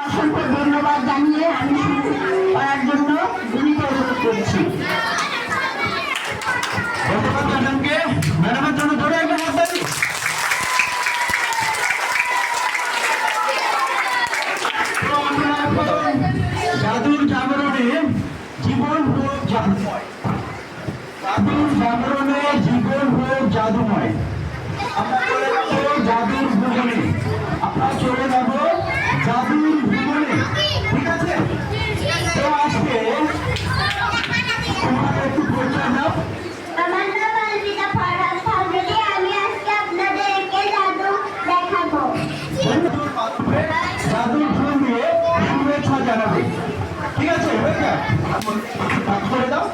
অসংখ্য ধন্যবাদ জানিয়ে আমি শুরু করার জন্য বিনীত অনুরোধ করছি। ধন্যবাদ ম্যাডামকে। ম্যাডামের জন্য ধরে একটা হাততালি। জাদুর জাগরণে জীবন হোক জাদুময়। জাদুর জাগরণে জীবন হোক জাদুময়। আমরা চলে যাবো জাদুর ভুবনে। আমরা চলে যাবো জাদুর ভুবনে। ঠিক আছে? তো আজকে তোমার একটু পরিচয় দাও। আমার নাম আলবিদা ফারহান ফাজলি। আমি আজকে আপনাদেরকে জাদু দেখাবো। জাদুর ফুল দিয়ে শুভেচ্ছা জানাবে। ঠিক আছে? হয়ে যায় করে দাও।